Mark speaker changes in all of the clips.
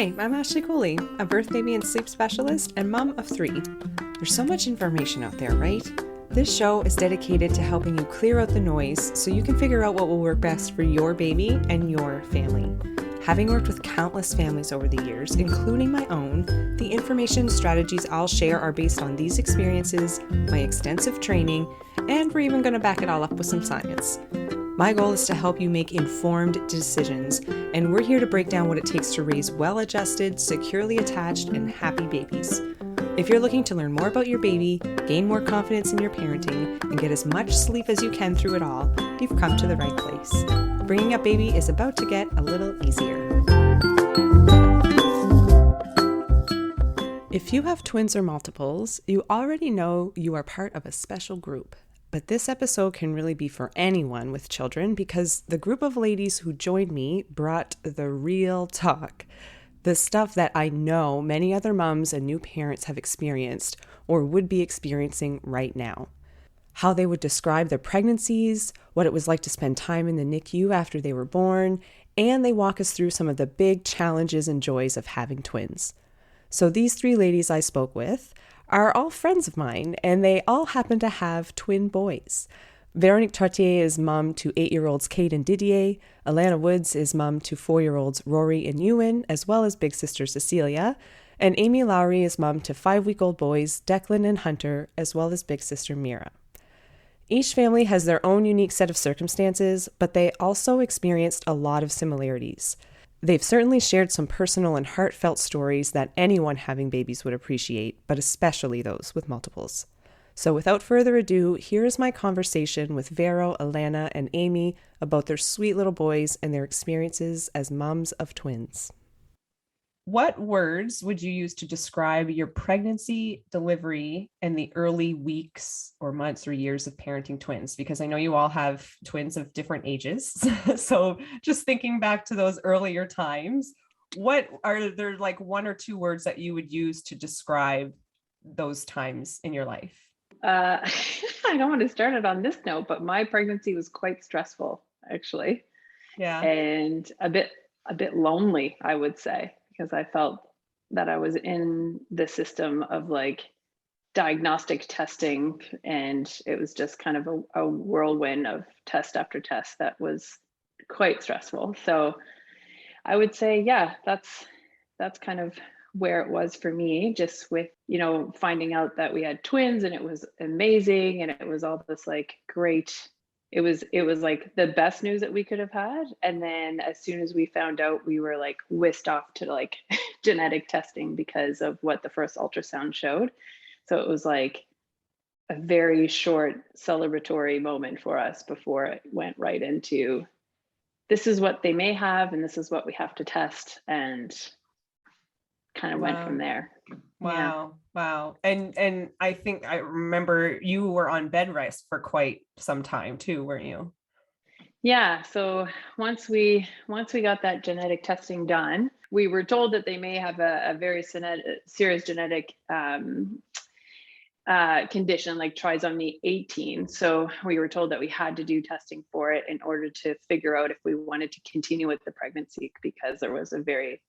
Speaker 1: Hi, I'm Ashley Cooley, a birth, baby, and sleep specialist and mom of 3. There's so much information out there, right? This show is dedicated to helping you clear out the noise so you can figure out what will work best for your baby and your family. Having worked with countless families over the years, including my own, the information and strategies I'll share are based on these experiences, my extensive training, and we're even going to back it all up with some science. My goal is to help you make informed decisions, and we're here to break down what it takes to raise well-adjusted, securely attached, and happy babies. If you're looking to learn more about your baby, gain more confidence in your parenting, and get as much sleep as you can through it all, you've come to the right place. Bringing up baby is about to get a little easier. If you have twins or multiples, you already know you are part of a special group. But this episode can really be for anyone with children because the group of ladies who joined me brought the real talk. The stuff that I know many other moms and new parents have experienced or would be experiencing right now. How they would describe their pregnancies, what it was like to spend time in the NICU after they were born, and they walk us through some of the big challenges and joys of having twins. So these 3 ladies I spoke with are all friends of mine, and they all happen to have twin boys. Veronique Trottier is mom to 8-year-olds Cade and Didier. Alana Woods is mom to 4-year-olds Rory and Ewan, as well as big sister Cecilia. And Amy Lowry is mom to 5-week-old boys Declan and Hunter, as well as big sister Maera. Each family has their own unique set of circumstances, but they also experienced a lot of similarities. They've certainly shared some personal and heartfelt stories that anyone having babies would appreciate, but especially those with multiples. So without further ado, here is my conversation with Vero, Alana, and Amy about their sweet little boys and their experiences as moms of twins. What words would you use to describe your pregnancy, delivery, and the early weeks or months or years of parenting twins? Because I know you all have twins of different ages. So just thinking back to those earlier times, what are there like 1 or 2 words that you would use to describe those times in your life?
Speaker 2: I don't want to start it on this note, but my pregnancy was quite stressful, actually.
Speaker 1: Yeah.
Speaker 2: And a bit lonely, I would say, because I felt that I was in the system of like diagnostic testing, and it was just kind of a whirlwind of test after test that was quite stressful. So I would say, yeah, that's kind of where it was for me, just with, finding out that we had twins, and it was amazing. And it was all this like great, it was like the best news that we could have had. And then as soon as we found out, we were like whisked off to like genetic testing because of what the first ultrasound showed. So it was like a very short celebratory moment for us before it went right into, this is what they may have, and this is what we have to test. And kind of went from there.
Speaker 1: Wow. And I think I remember you were on bed rest for quite some time too, weren't you?
Speaker 2: Yeah. So once we got that genetic testing done, we were told that they may have a very serious genetic condition like trisomy 18. So we were told that we had to do testing for it in order to figure out if we wanted to continue with the pregnancy, because there was a very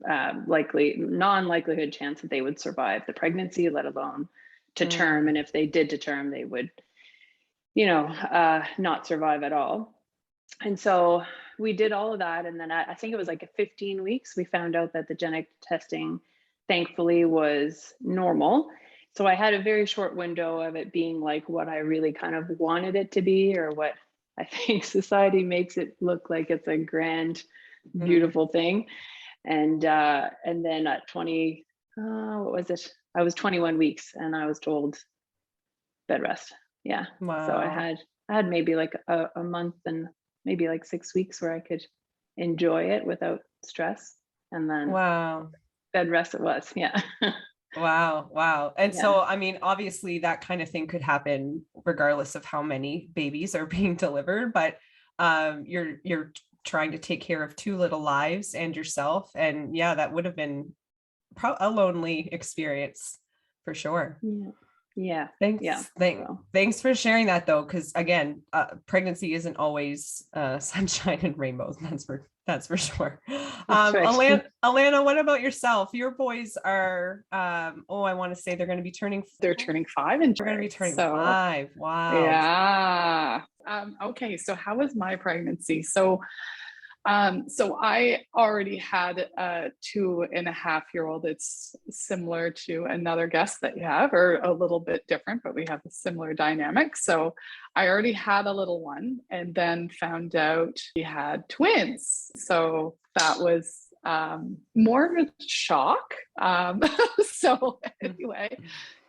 Speaker 2: non-likelihood chance that they would survive the pregnancy, let alone to term. And if they did to term, they would, not survive at all. And so we did all of that. And then I think it was like 15 weeks, we found out that the genetic testing, thankfully, was normal. So I had a very short window of it being like what I really kind of wanted it to be, or what I think society makes it look like it's a grand, beautiful thing. And then at 20, what was it? I was 21 weeks and I was told bed rest. Yeah.
Speaker 1: Wow.
Speaker 2: So I had maybe like a month and maybe like 6 weeks where I could enjoy it without stress. And then bed rest it was. Yeah.
Speaker 1: Wow. And so, I mean, obviously that kind of thing could happen regardless of how many babies are being delivered, but you're trying to take care of 2 little lives and yourself. And yeah, that would have been a lonely experience for sure.
Speaker 2: Yeah.
Speaker 1: Thanks.
Speaker 2: Yeah.
Speaker 1: Thanks for sharing that though, because again, pregnancy isn't always sunshine and rainbows. That's for sure.
Speaker 2: That's right.
Speaker 1: Alana, what about yourself? Your boys are I want to say they're going to be turning.
Speaker 3: They're turning 5 in
Speaker 1: They're going to
Speaker 3: January.
Speaker 1: be turning 5. Wow.
Speaker 3: Yeah. Okay. So how was my pregnancy? So I already had a 2.5-year-old. It's similar to another guest that you have, or a little bit different, but we have a similar dynamic. So I already had a little one, and then found out we had twins. So that was more of a shock. So anyway,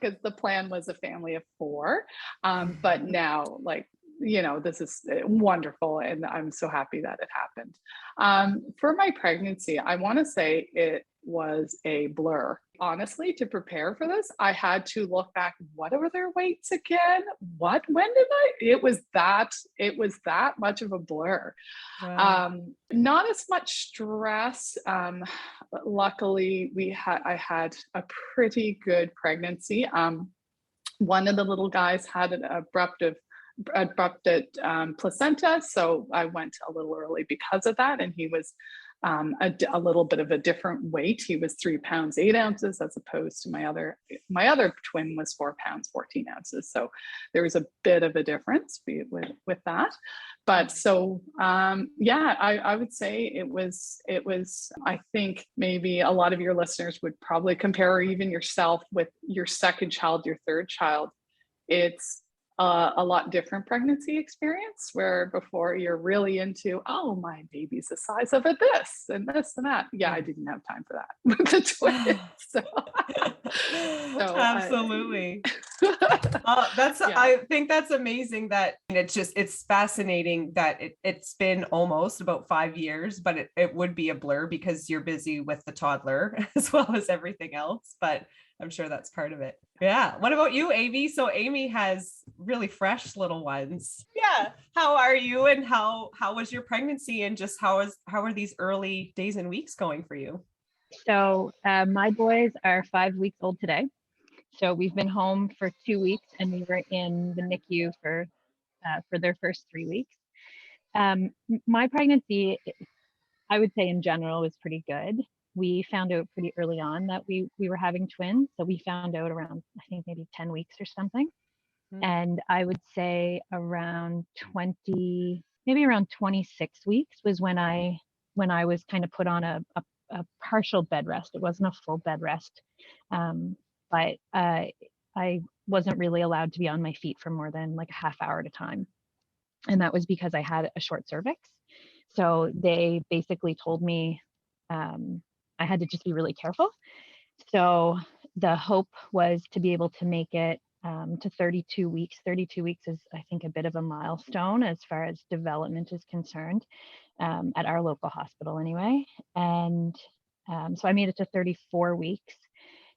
Speaker 3: because the plan was a family of 4, but now, like, this is wonderful, and I'm so happy that it happened. For my pregnancy, I want to say it was a blur. Honestly, to prepare for this, I had to look back. What were their weights again? When did it was that much of a blur.
Speaker 1: Wow.
Speaker 3: Not as much stress. Luckily, I had a pretty good pregnancy. One of the little guys had an abrupted placenta, so I went a little early because of that, and he was a little bit of a different weight. He was 3 pounds 8 ounces, as opposed to my other twin was 4 pounds 14 ounces. So there was a bit of a difference with that. But so I would say it was. I think maybe a lot of your listeners would probably compare, or even yourself, with your second child, your third child. It's a lot different pregnancy experience, where before you're really into, oh, my baby's the size of a this and this and that. Yeah, I didn't have time for that with the twins. So
Speaker 1: Absolutely. I think that's amazing that it's fascinating that it's been almost about 5 years, but it would be a blur because you're busy with the toddler as well as everything else, but I'm sure that's part of it. Yeah. What about you, Amy? So Amy has really fresh little ones. Yeah. How are you, and how was your pregnancy, and just how are these early days and weeks going for you?
Speaker 4: So my boys are 5 weeks old today. So we've been home for 2 weeks, and we were in the NICU for their first 3 weeks. My pregnancy, I would say in general, was pretty good. We found out pretty early on that we were having twins. So we found out around, I think, maybe 10 weeks or something. And I would say around 26 weeks was when I was kind of put on a partial bed rest. It wasn't a full bed rest. But I wasn't really allowed to be on my feet for more than like a half hour at a time. And that was because I had a short cervix. So they basically told me I had to just be really careful. So the hope was to be able to make it to 32 weeks. 32 weeks is, I think, a bit of a milestone as far as development is concerned, at our local hospital anyway. And so I made it to 34 weeks.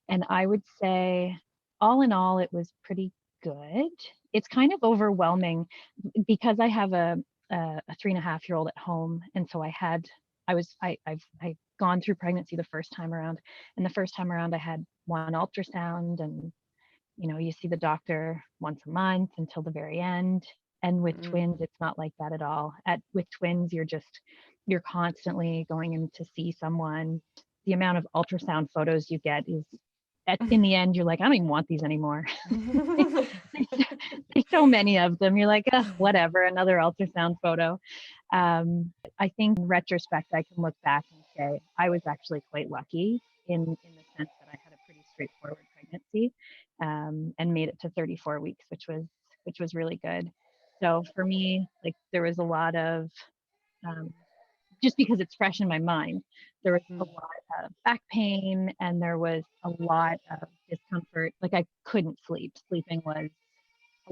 Speaker 4: And I would say, all in all, it was pretty good. It's kind of overwhelming because I have a 3.5-year-old at home. And so I've gone through pregnancy the first time around. And the first time around, I had one ultrasound, and you see the doctor once a month until the very end. And with twins, it's not like that at all. With twins, you're constantly going in to see someone. The amount of ultrasound photos you get is, in the end, you're like, I don't even want these anymore. There's so many of them. You're like, whatever, another ultrasound photo. I think in retrospect, I can look back and say I was actually quite lucky in the sense that I had a pretty straightforward pregnancy, and made it to 34 weeks, which was really good. So for me, like, there was a lot of, just because it's fresh in my mind, there was a lot of back pain, and there was a lot of discomfort. Like, I couldn't sleep. Sleeping was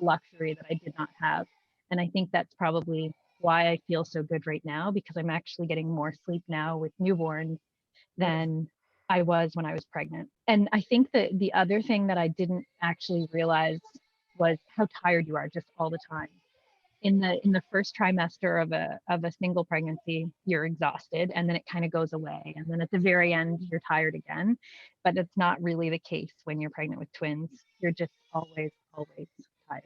Speaker 4: a luxury that I did not have. And I think that's probably why I feel so good right now, because I'm actually getting more sleep now with newborns than I was when I was pregnant. And I think that the other thing that I didn't actually realize was how tired you are just all the time. in the first trimester of a single pregnancy, you're exhausted, and then it kind of goes away, and then at the very end you're tired again. But it's not really the case when you're pregnant with twins. You're just always tired.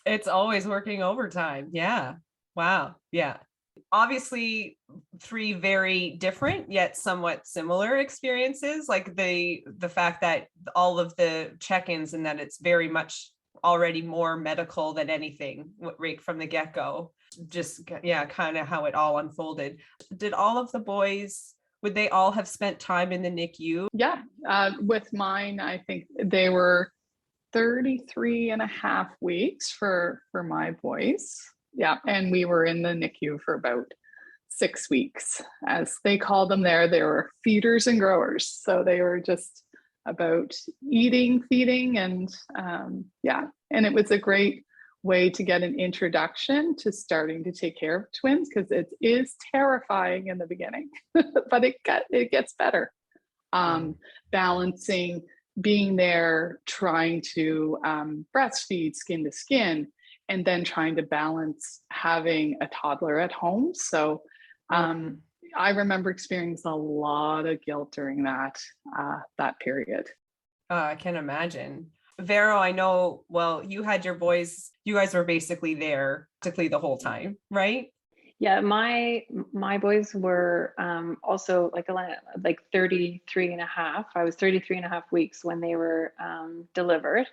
Speaker 1: It's always working overtime. Yeah. Wow. Yeah. Obviously, three very different yet somewhat similar experiences, like the fact that all of the check-ins and that it's very much already more medical than anything right from the get-go. Just, yeah, kind of how it all unfolded. Did all of the boys, would they all have spent time in the NICU?
Speaker 3: Yeah, with mine, I think they were 33 and a half weeks for my boys. Yeah, and we were in the NICU for about 6 weeks, as they call them there. They were feeders and growers, so they were just about eating, feeding, and yeah, and it was a great way to get an introduction to starting to take care of twins, because it is terrifying in the beginning, but it gets better. Balancing being there, trying to breastfeed skin to skin, and then trying to balance having a toddler at home. So I remember experiencing a lot of guilt during that period.
Speaker 1: I can imagine. Vero, I know, well, you had your boys, you guys were basically there practically the whole time, right?
Speaker 2: Yeah, my boys were also like 33 and a half. I was 33 and a half weeks when they were delivered.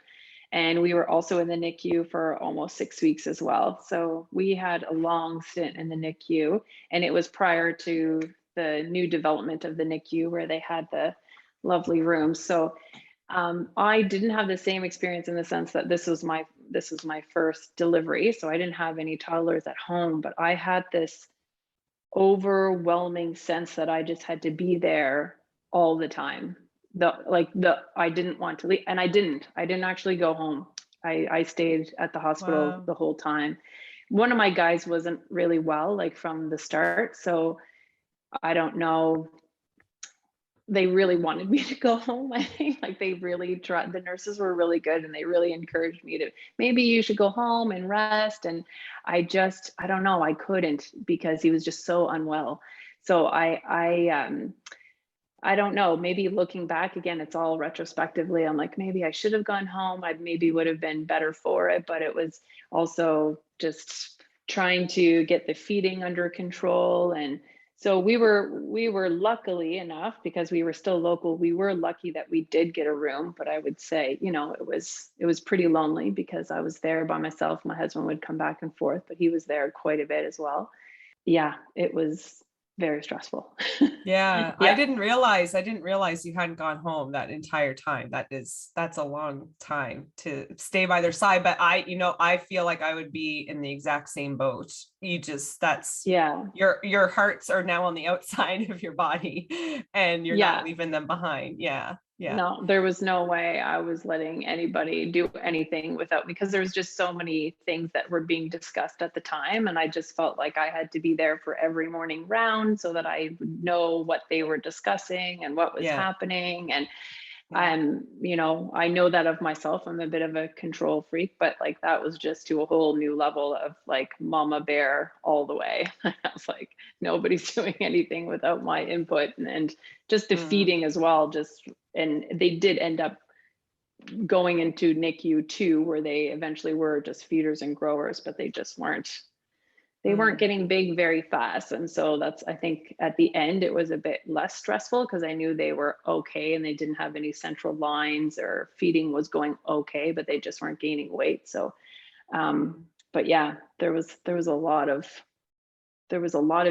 Speaker 2: And we were also in the NICU for almost 6 weeks as well. So we had a long stint in the NICU, and it was prior to the new development of the NICU where they had the lovely rooms. So I didn't have the same experience in the sense that this was my first delivery. So I didn't have any toddlers at home, but I had this overwhelming sense that I just had to be there all the time. I didn't want to leave, and I didn't actually go home. I stayed at the hospital the whole time. One of my guys wasn't really well, like from the start. So I don't know. They really wanted me to go home. I think like they really tried. The nurses were really good, and they really encouraged me to, maybe you should go home and rest. And I don't know, I couldn't, because he was just so unwell. So I don't know, maybe looking back again, it's all retrospectively, I'm like, maybe I should have gone home. I maybe would have been better for it, but it was also just trying to get the feeding under control. And so we were luckily enough, because we were still local, we were lucky that we did get a room. But I would say, it was pretty lonely, because I was there by myself. My husband would come back and forth, but he was there quite a bit as well. Yeah, it was very stressful.
Speaker 1: Yeah. I didn't realize you hadn't gone home that entire time. That's a long time to stay by their side. But I feel like I would be in the exact same boat. Your hearts are now on the outside of your body, and you're not leaving them behind. Yeah.
Speaker 2: No, there was no way I was letting anybody do anything without me, because there was just so many things that were being discussed at the time. And I just felt like I had to be there for every morning round so that I would know what they were discussing and what was happening. And I know that of myself, I'm a bit of a control freak, but like that was just to a whole new level of like mama bear all the way. I was like, nobody's doing anything without my input, and just the feeding as well. And they did end up going into NICU too, where they eventually were just feeders and growers, but they just weren't getting big very fast. And so I think at the end, it was a bit less stressful, because I knew they were okay and they didn't have any central lines, or feeding was going okay, but they just weren't gaining weight. So, but yeah, there was a lot of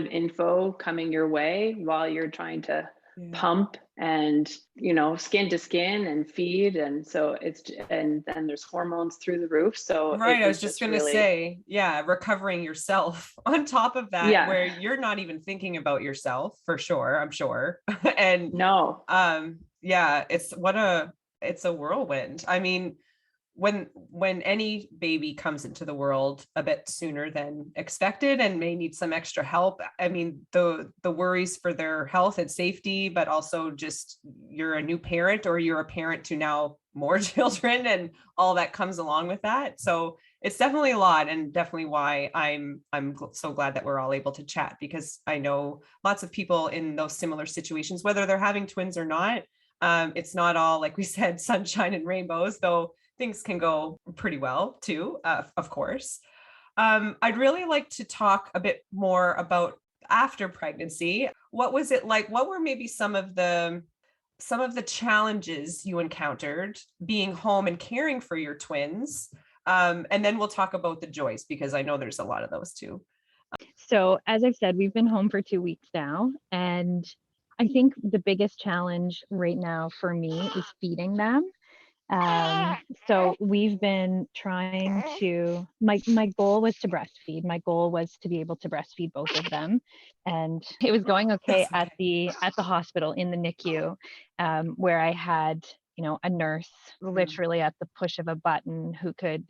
Speaker 2: info coming your way while you're trying to pump and skin to skin and feed, and so and then there's hormones through the roof. So
Speaker 1: right, I was just gonna say, recovering yourself on top of that, where you're not even thinking about yourself, for sure, I'm sure. And
Speaker 2: no,
Speaker 1: it's a whirlwind. I mean, when any baby comes into the world a bit sooner than expected and may need some extra help, I mean, the worries for their health and safety, but also just you're a new parent, or you're a parent to now more children, and all that comes along with that. So it's definitely a lot, and definitely why I'm so glad that we're all able to chat, because I know lots of people in those similar situations, whether they're having twins or not. It's not all, like we said, sunshine and rainbows, though things can go pretty well too, of course. I'd really like to talk a bit more about after pregnancy. What was it like? What were maybe some of the challenges you encountered being home and caring for your twins? And then we'll talk about the joys, because I know there's a lot of those too.
Speaker 4: So, as I've said, we've been home for 2 weeks now. And I think the biggest challenge right now for me is feeding them. So we've been trying to, my goal was to breastfeed. My goal was to be able to breastfeed both of them. And it was going okay at the hospital in the NICU, where I had, a nurse literally at the push of a button who could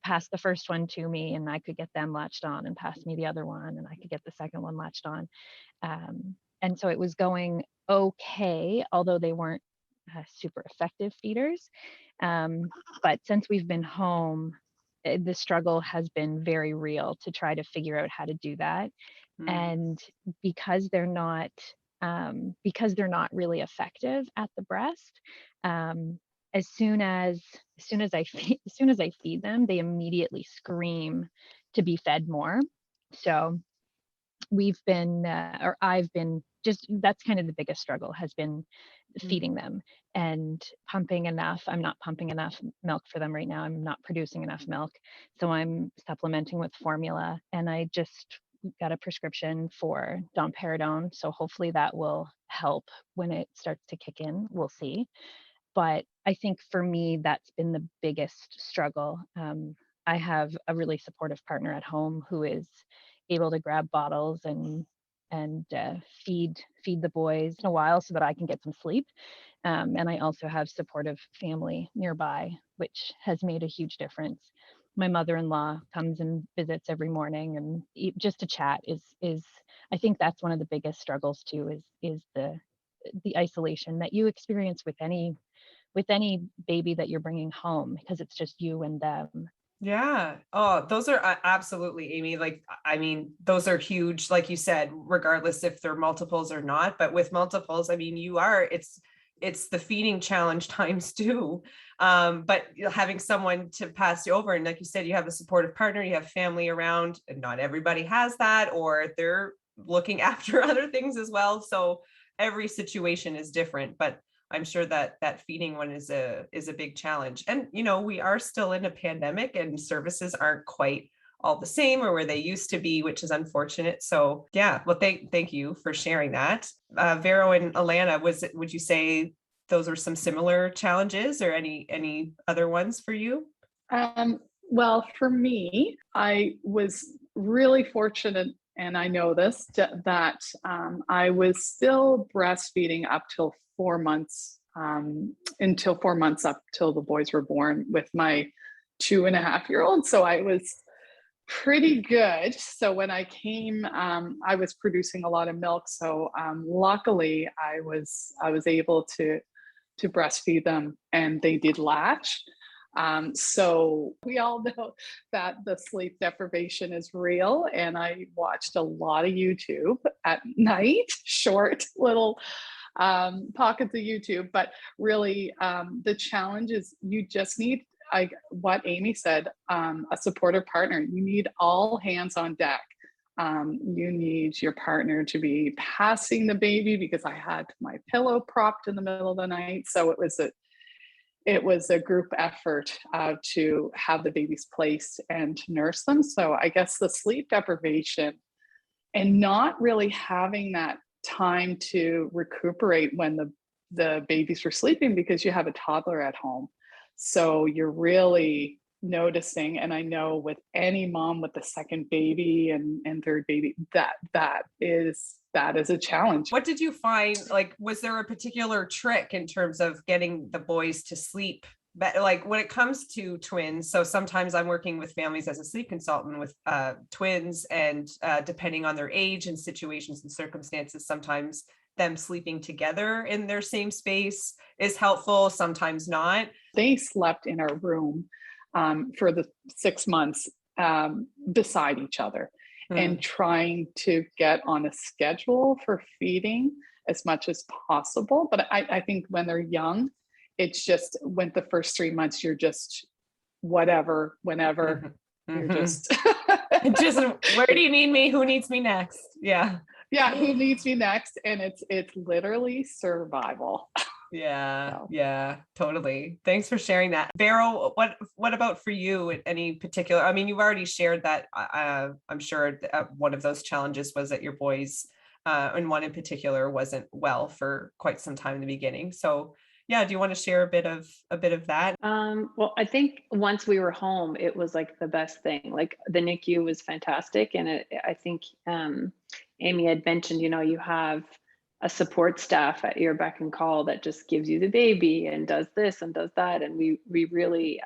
Speaker 4: pass the first one to me, and I could get them latched on and pass me the other one, and I could get the second one latched on. And so it was going okay, although they weren't super effective feeders. But since we've been home, the struggle has been very real to try to figure out how to do that. And because they're not really effective at the breast, as soon as I feed them, they immediately scream to be fed more. So I've been just, that's kind of the biggest struggle, has been feeding them and pumping enough. I'm not pumping enough milk for them right now. I'm not producing enough milk. So I'm supplementing with formula, and I just got a prescription for domperidone. So hopefully that will help when it starts to kick in. We'll see. But I think for me, that's been the biggest struggle. I have a really supportive partner at home who is able to grab bottles and feed the boys in a while so that I can get some sleep. And I also have supportive family nearby, which has made a huge difference. My mother-in-law comes and visits every morning, and just to chat is I think that's one of the biggest struggles too, is the isolation that you experience with any baby that you're bringing home, because it's just you and them.
Speaker 1: Yeah. Oh, those are absolutely, Amy. Like, I mean, those are huge, like you said, regardless if they're multiples or not. But with multiples, I mean, it's the feeding challenge times two. But having someone to pass you over, and like you said, you have a supportive partner, you have family around, and not everybody has that, or they're looking after other things as well. So every situation is different. But I'm sure that feeding one is a big challenge. And, we are still in a pandemic, and services aren't quite all the same or where they used to be, which is unfortunate. So yeah, well, thank you for sharing that. Vero and Alana, would you say those were some similar challenges, or any other ones for you?
Speaker 3: Well, for me, I was really fortunate, and I know this, that I was still breastfeeding up till 4 months, until 4 months up till the boys were born with my 2.5-year-old. So I was pretty good. So when I came, I was producing a lot of milk. So luckily, I was able to breastfeed them, and they did latch. So we all know that the sleep deprivation is real, and I watched a lot of YouTube at night, short little pockets of YouTube. But really, the challenge is you just need, what Amy said, a supportive partner. You need all hands on deck. You need your partner to be passing the baby, because I had my pillow propped in the middle of the night. So it was a group effort to have the babies placed and to nurse them. So I guess the sleep deprivation and not really having that time to recuperate when the babies were sleeping, because you have a toddler at home. So you're really noticing, and I know with any mom with the second baby and third baby, that is a challenge.
Speaker 1: What did you find? Like, was there a particular trick in terms of getting the boys to sleep? But like when it comes to twins, so sometimes I'm working with families as a sleep consultant with twins, and depending on their age and situations and circumstances, sometimes them sleeping together in their same space is helpful, sometimes not.
Speaker 3: They slept in our room for the 6 months beside each other and trying to get on a schedule for feeding as much as possible. But I think when they're young, it's just when the first 3 months, you're just whatever, whenever you're just
Speaker 1: where do you need me? Who needs me next? Yeah.
Speaker 3: Yeah. Who needs me next? And it's literally survival.
Speaker 1: Yeah. So. Yeah, totally. Thanks for sharing that. Vero, what about for you? Any particular, I mean, you've already shared that. I'm sure one of those challenges was that your boys, and one in particular wasn't well for quite some time in the beginning. So yeah, do you want to share a bit of that?
Speaker 2: Well, I think once we were home, it was like the best thing. Like the NICU was fantastic. And I think Amy had mentioned, you have a support staff at your beck and call that just gives you the baby and does this and does that. And we really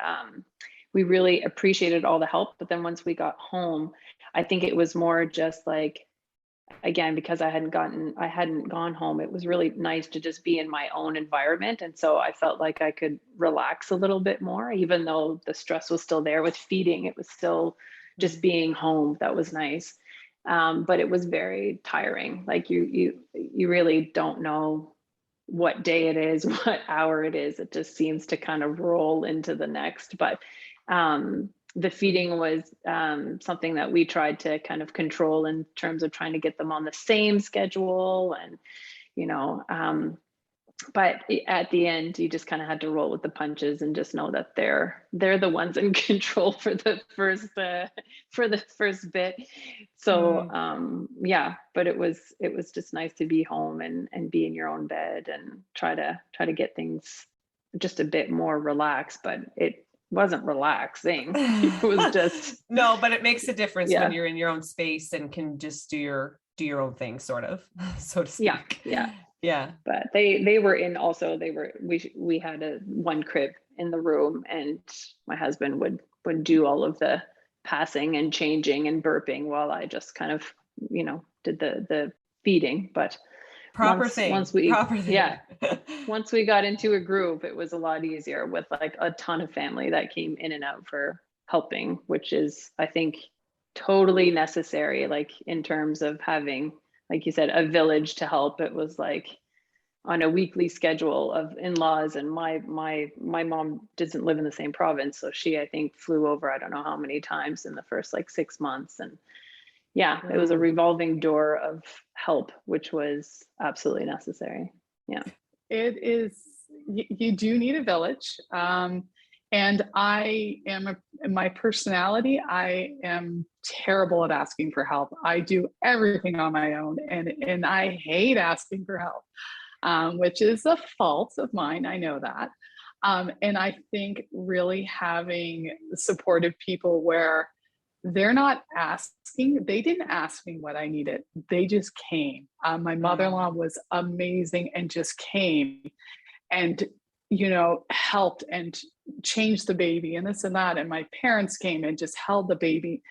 Speaker 2: appreciated all the help. But then once we got home, I think it was more just like, again, because I hadn't gone home, it was really nice to just be in my own environment. And so I felt like I could relax a little bit more, even though the stress was still there with feeding. It was still just being home. That was nice. But it was very tiring. Like you really don't know what day it is, what hour it is. It just seems to kind of roll into the next. But the feeding was something that we tried to kind of control in terms of trying to get them on the same schedule. And, but at the end, you just kind of had to roll with the punches and just know that they're the ones in control for the first bit. So yeah, but it was just nice to be home and be in your own bed and try to get things just a bit more relaxed. But it wasn't relaxing. It was just
Speaker 1: no, but it makes a difference when you're in your own space and can just do your own thing, sort of, so to speak. Yeah.
Speaker 2: But they were in also. We had one crib in the room, and my husband would do all of the passing and changing and burping while I just kind of did the feeding. But once we got into a group, it was a lot easier with like a ton of family that came in and out for helping, which is, I think, totally necessary. Like in terms of having, like you said, a village to help. It was like on a weekly schedule of in-laws, and my mom doesn't live in the same province, so she, I think, flew over I don't know how many times in the first like 6 months. And it was a revolving door of help, which was absolutely necessary. Yeah.
Speaker 3: It is, you do need a village. And my personality, I am terrible at asking for help. I do everything on my own, and I hate asking for help, which is a fault of mine. I know that. And I think really having supportive people where they're not asking, they didn't ask me what I needed. They just came. My mother-in-law was amazing and just came and, helped and changed the baby and this and that. And my parents came and just held the baby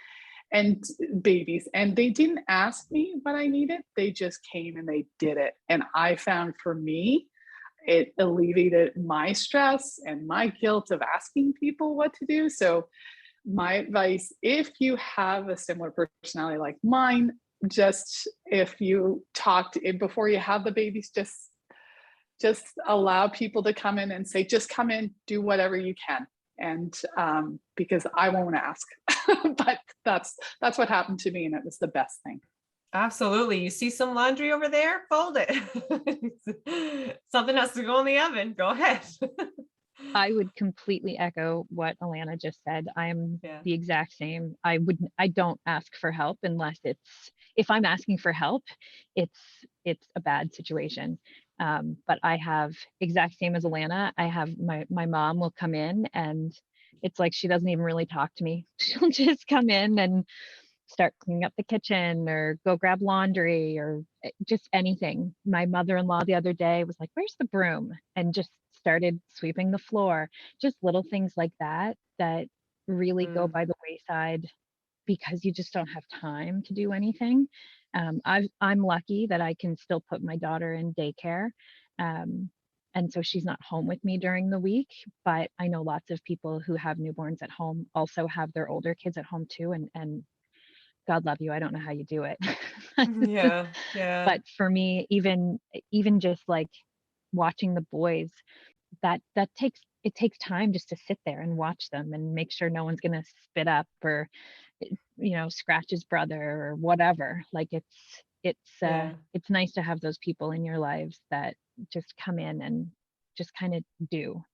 Speaker 3: and babies. And they didn't ask me what I needed. They just came and they did it. And I found for me, it alleviated my stress and my guilt of asking people what to do. So my advice, if you have a similar personality like mine, just if you talk before you have the babies, just allow people to come in and say, just come in, do whatever you can. And because I won't ask, but that's what happened to me. And it was the best thing.
Speaker 1: Absolutely. You see some laundry over there? Fold it. Something has to go in the oven. Go ahead.
Speaker 4: I would completely echo what Alana just said. I'm the exact same. I don't ask for help unless if I'm asking for help, it's a bad situation. But I have exact same as Alana. I have my mom will come in and it's like she doesn't even really talk to me. She'll just come in and start cleaning up the kitchen or go grab laundry or just anything. My mother-in-law the other day was like, "Where's the broom?" and just started sweeping the floor. Just little things like that really go by the wayside because you just don't have time to do anything. I'm lucky that I can still put my daughter in daycare. And so she's not home with me during the week, but I know lots of people who have newborns at home also have their older kids at home too. And God love you, I don't know how you do it.
Speaker 1: Yeah. Yeah.
Speaker 4: But for me, even just like watching the boys, that takes time just to sit there and watch them and make sure no one's going to spit up or scratch his brother or whatever. Like it's nice to have those people in your lives that just come in and just kind of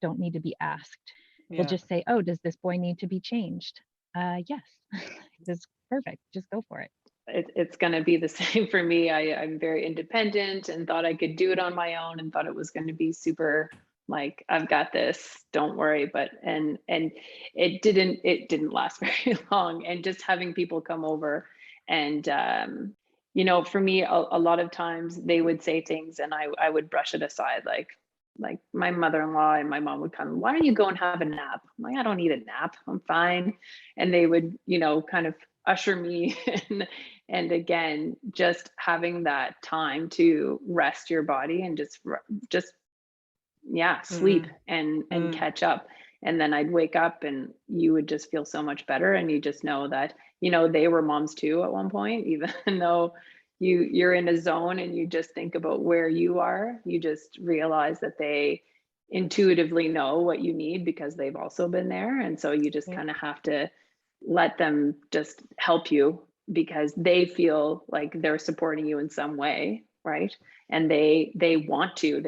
Speaker 4: don't need to be asked. They'll just say, oh, does this boy need to be changed? Yes. This is perfect, just go for it.
Speaker 2: It's going to be the same for me. I'm very independent and thought I could do it on my own and thought it was going to be super, like, I've got this, don't worry. But and it didn't last very long. And just having people come over and for me, a lot of times they would say things and I would brush it aside, like my mother-in-law and my mom would come, why don't you go and have a nap? I'm like, I don't need a nap, I'm fine. And they would kind of usher me in. And again, just having that time to rest your body and just sleep and catch up. And then I'd wake up and you would just feel so much better. And you just know that, they were moms too at one point, even though you're in a zone and you just think about where you are, you just realize that they intuitively know what you need because they've also been there. And so you just kind of have to let them just help you because they feel like they're supporting you in some way, right? And they want to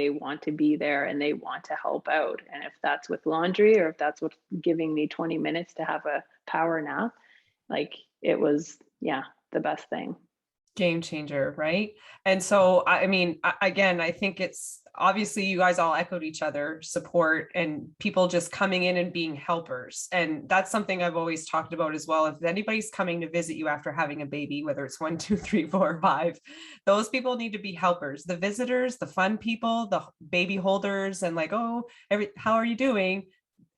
Speaker 2: be there and they want to help out. And if that's with laundry or if that's with giving me 20 minutes to have a power nap, like it was the best thing.
Speaker 1: Game changer, right? And so I mean, again, I think it's obviously you guys all echoed each other, support and people just coming in and being helpers. And that's something I've always talked about as well. If anybody's coming to visit you after having a baby, whether it's 1, 2, 3, 4, 5, those people need to be helpers. The visitors, the fun people, the baby holders, and like, oh, how are you doing?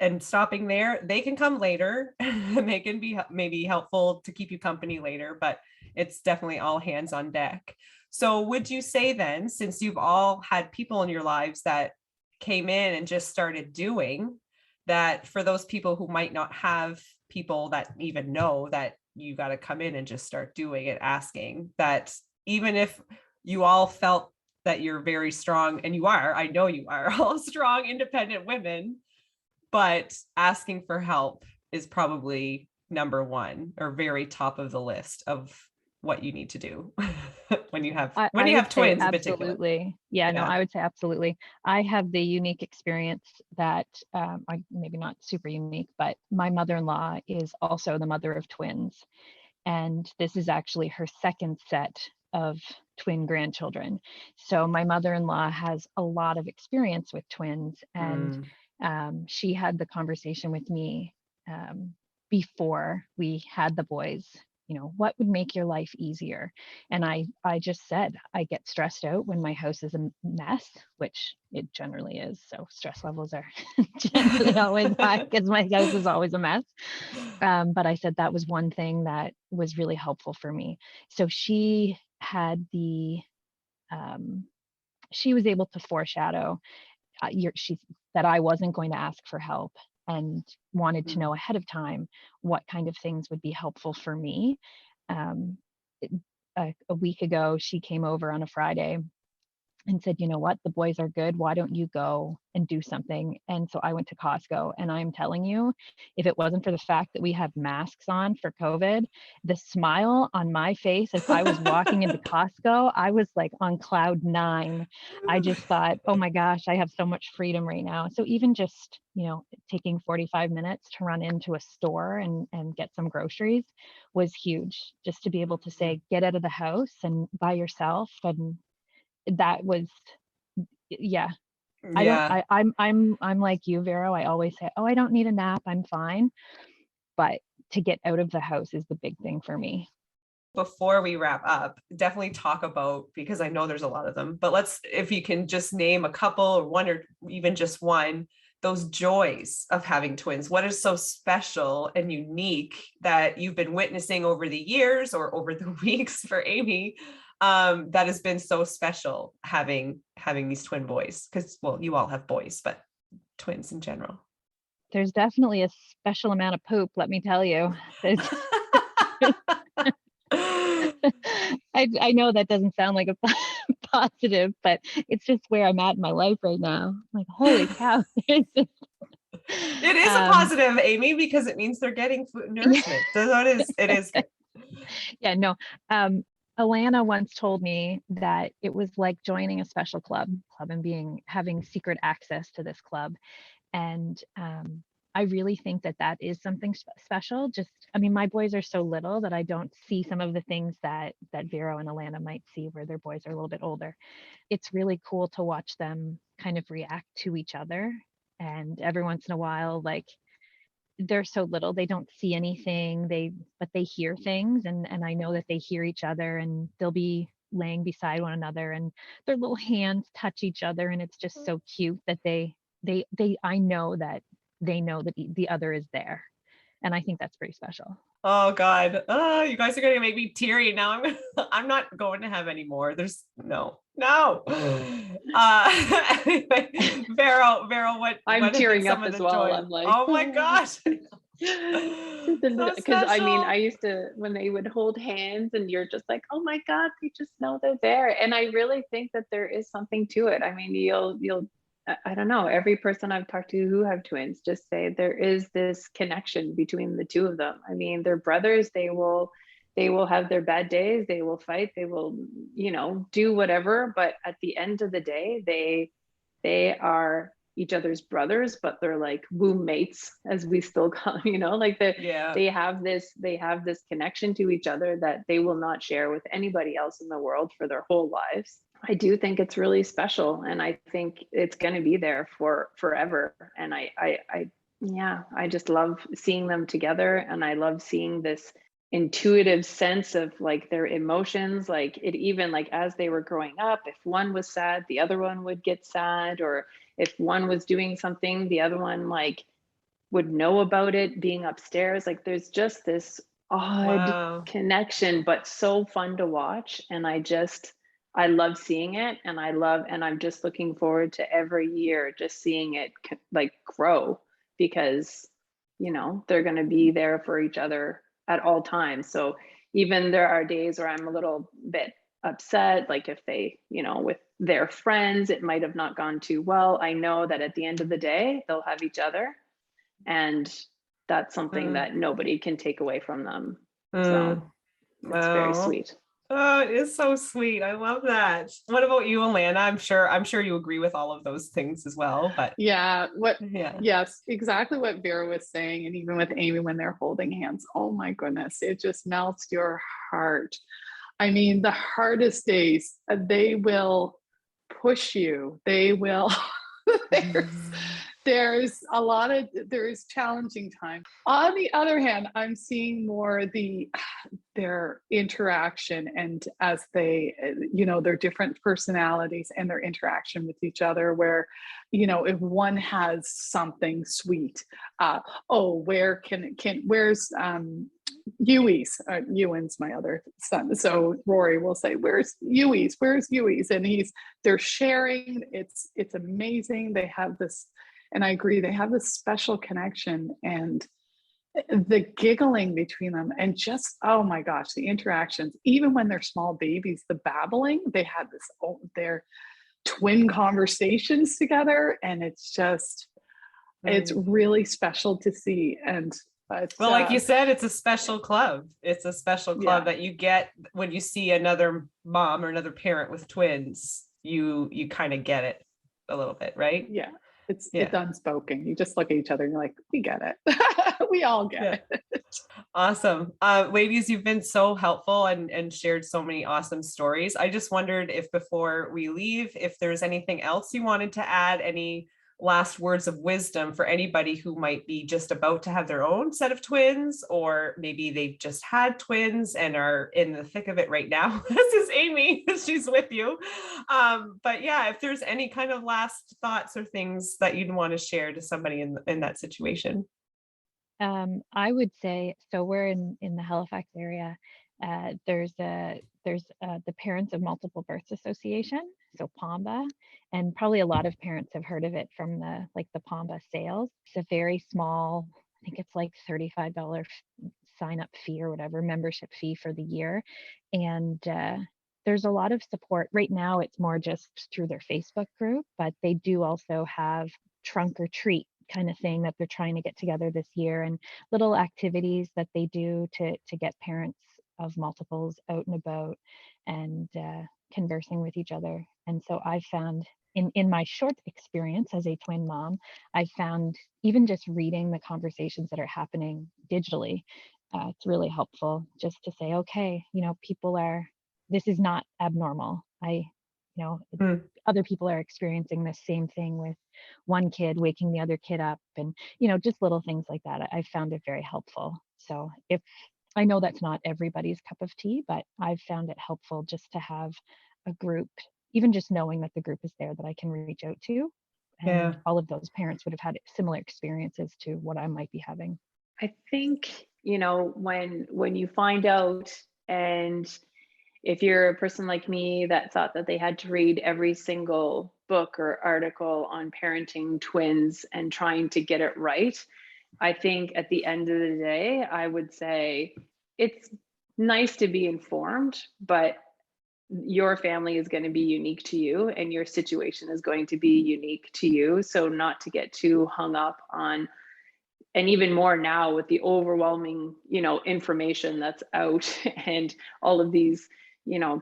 Speaker 1: And stopping there, they can come later and they can be maybe helpful to keep you company later, but it's definitely all hands on deck. So would you say then, since you've all had people in your lives that came in and just started doing that, for those people who might not have people that even know that you got to come in and just start doing it, asking, that even if you all felt that you're very strong, and you are, I know you are all strong, independent women, but asking for help is probably number one or very top of the list of what you need to do when you have twins in particular.
Speaker 4: Absolutely. Yeah, no, I would say absolutely. I have the unique experience that maybe not super unique, but my mother-in-law is also the mother of twins. And this is actually her second set of twin grandchildren. So my mother-in-law has a lot of experience with twins, and she had the conversation with me before we had the boys, what would make your life easier? And I just said, I get stressed out when my house is a mess, which it generally is. So stress levels are generally always high because my house is always a mess. But I said that was one thing that was really helpful for me. So she had she was able to foreshadow that I wasn't going to ask for help, and wanted to know ahead of time what kind of things would be helpful for me. A week ago, she came over on a Friday and said, you know what, the boys are good. Why don't you go and do something? And so I went to Costco, and I'm telling you, if it wasn't for the fact that we have masks on for COVID, the smile on my face as I was walking into Costco, I was like on cloud 9. I just thought, oh my gosh, I have so much freedom right now. So even just, taking 45 minutes to run into a store and get some groceries was huge, just to be able to say, get out of the house and by yourself. And that was, I'm like you, Vero. I always say, oh, I don't need a nap, I'm fine. But to get out of the house is the big thing for me.
Speaker 1: Before we wrap up, definitely talk about, because I know there's a lot of them, but if you can just name a couple or one, or even just one, those joys of having twins. What is so special and unique that you've been witnessing over the years or over the weeks for Amy, that has been so special having these twin boys? Because, well, you all have boys, but twins in general.
Speaker 4: There's definitely a special amount of poop, let me tell you. I know that doesn't sound like a positive, but it's just where I'm at in my life right now. I'm like, holy cow.
Speaker 1: It is a positive, Amy, because it means they're getting food nourishment. So it is.
Speaker 4: Yeah, no. Alana once told me that it was like joining a special club and having secret access to this club. And I really think that is something special. I mean, my boys are so little that I don't see some of the things that Vero and Alana might see where their boys are a little bit older. It's really cool to watch them kind of react to each other. And every once in a while, like, they're so little, they don't see anything, but they hear things. And I know that they hear each other, and they'll be laying beside one another and their little hands touch each other. And it's just so cute that I know that they know that the other is there. And I think that's pretty special.
Speaker 1: Oh God. Oh, you guys are going to make me teary now. I'm not going to have any more. There's no. Anyway, Vero, what?
Speaker 2: I'm tearing up as well.
Speaker 1: Joy?
Speaker 2: I'm like,
Speaker 1: oh my gosh.
Speaker 2: Because I mean, I used to, when they would hold hands and you're just like, oh my God, they just know they're there. And I really think that there is something to it. I mean, you'll I don't know, every person I've talked to who have twins just say there is this connection between the two of them. I mean, they're brothers. They will have their bad days. They will fight. They will, do whatever. But at the end of the day, they are each other's brothers, but they're like womb mates, as we still call, like they have this connection to each other that they will not share with anybody else in the world for their whole lives. I do think it's really special, and I think it's going to be there for forever. And I just love seeing them together, and I love seeing this intuitive sense of like their emotions. Like it, even like as they were growing up, if one was sad, the other one would get sad, or if one was doing something, the other one like would know about it being upstairs. Like there's just this odd connection, but so fun to watch. And I love seeing it, and I'm just looking forward to every year just seeing it like grow, because they're going to be there for each other at all times. So even there are days where I'm a little bit upset, like if they, with their friends, it might have not gone too well. I know that at the end of the day, they'll have each other, and that's something that nobody can take away from them. So it's very sweet.
Speaker 1: Oh, it is so sweet. I love that. What about you, Alana? I'm sure you agree with all of those things as well. But
Speaker 3: yes, exactly what Vera was saying, and even with Amy when they're holding hands. Oh my goodness, it just melts your heart. I mean, the hardest days, they will push you. They will. There's challenging times. On the other hand, I'm seeing more their interaction, and as they, their different personalities and their interaction with each other, where, if one has something sweet, where's Ewy's, Ewan's my other son. So Rory will say, where's Ewy's? And they're sharing. It's amazing. They have this, and I agree, they have this special connection, and the giggling between them, and just, oh my gosh, the interactions, even when they're small babies, the babbling, they had their twin conversations together. And it's just, it's really special to see. And
Speaker 1: like you said, it's a special club. It's a special club that you get when you see another mom or another parent with twins. You kind of get it a little bit, right?
Speaker 3: Yeah. It's unspoken. You just look at each other and you're like, we get it. We all get it.
Speaker 1: Awesome. Ladies, you've been so helpful and shared so many awesome stories. I just wondered if before we leave, if there's anything else you wanted to add, any last words of wisdom for anybody who might be just about to have their own set of twins, or maybe they've just had twins and are in the thick of it right now. This is Amy, she's with you. But yeah, if there's any kind of last thoughts or things that you'd want to share to somebody in that situation.
Speaker 4: I would say, so we're in the Halifax area. There's the Parents of Multiple Births Association, so PAMBA, and probably a lot of parents have heard of it from the PAMBA sales. It's a very small, I think it's like $35 sign up fee or whatever, membership fee for the year. And there's a lot of support. Right now, it's more just through their Facebook group, but they do also have trunk or treat kind of thing that they're trying to get together this year, and little activities that they do to get parents of multiples out and about and conversing with each other. And so I found in my short experience as a twin mom, I found even just reading the conversations that are happening digitally, it's really helpful just to say, okay, this is not abnormal. Other people are experiencing the same thing with one kid waking the other kid up, and just little things like that. I found it very helpful. So I know that's not everybody's cup of tea, but I've found it helpful just to have a group, even just knowing that the group is there that I can reach out to. And all of those parents would have had similar experiences to what I might be having.
Speaker 2: I think, when you find out, and if you're a person like me that thought that they had to read every single book or article on parenting twins and trying to get it right, I think at the end of the day, I would say it's nice to be informed, but your family is going to be unique to you and your situation is going to be unique to you. So not to get too hung up on, and even more now with the overwhelming, information that's out and all of these,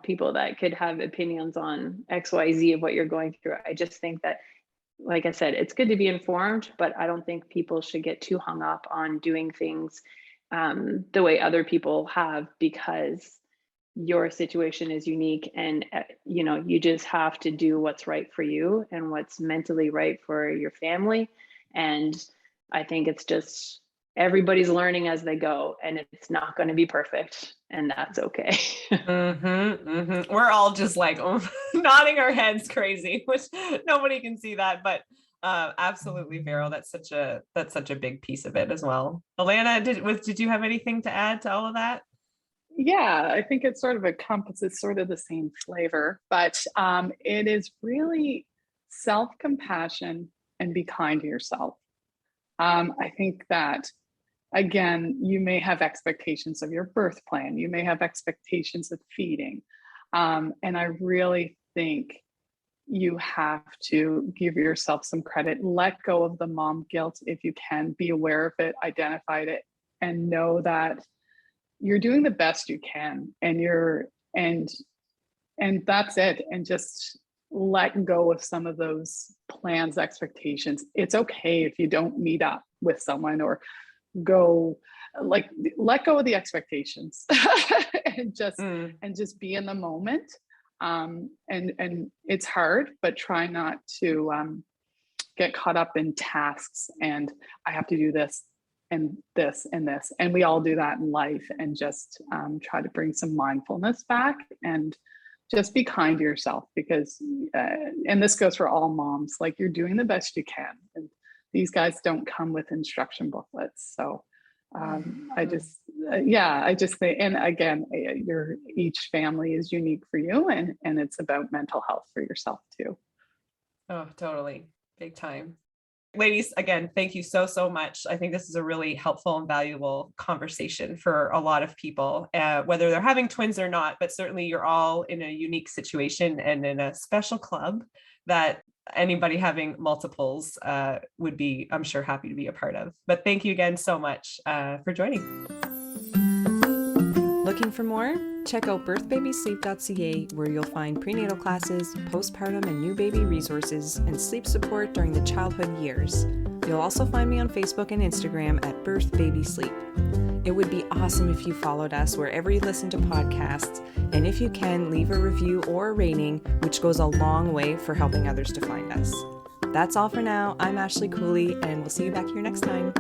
Speaker 2: people that could have opinions on XYZ of what you're going through. I just think that, like I said, it's good to be informed, but I don't think people should get too hung up on doing things the way other people have, because your situation is unique, and you just have to do what's right for you and what's mentally right for your family. And I think it's just everybody's learning as they go, and it's not going to be perfect, and that's okay.
Speaker 1: We're all just like nodding our heads crazy, which nobody can see that, but absolutely, Vero, that's such a big piece of it as well. Alana, did you have anything to add to all of that?
Speaker 3: Yeah, I think it sort of encompasses sort of the same flavor, but it is really self-compassion and be kind to yourself. I think that, again, you may have expectations of your birth plan. You may have expectations of feeding. And I really think you have to give yourself some credit. Let go of the mom guilt if you can. Be aware of it, identify it, and know that you're doing the best you can. And that's it. And just let go of some of those plans, expectations. It's okay if you don't meet up with someone, or let go of the expectations and just be in the moment. And it's hard, but try not to get caught up in tasks and I have to do this and this and this. And we all do that in life, and just try to bring some mindfulness back and just be kind to yourself, because, and this goes for all moms, like, you're doing the best you can. And these guys don't come with instruction booklets. So I just think, and again, each family is unique for you, and it's about mental health for yourself too.
Speaker 1: Oh, totally. Big time. Ladies, again, thank you so much. I think this is a really helpful and valuable conversation for a lot of people, whether they're having twins or not, but certainly you're all in a unique situation and in a special club that anybody having multiples would be, I'm sure, happy to be a part of. But thank you again so much for joining. Looking for more? Check out birthbabysleep.ca, where you'll find prenatal classes, postpartum and new baby resources, and sleep support during the childhood years. You'll also find me on Facebook and Instagram at birthbabysleep. It would be awesome if you followed us wherever you listen to podcasts, and if you can, leave a review or a rating, which goes a long way for helping others to find us. That's all for now. I'm Ashley Cooley, and we'll see you back here next time.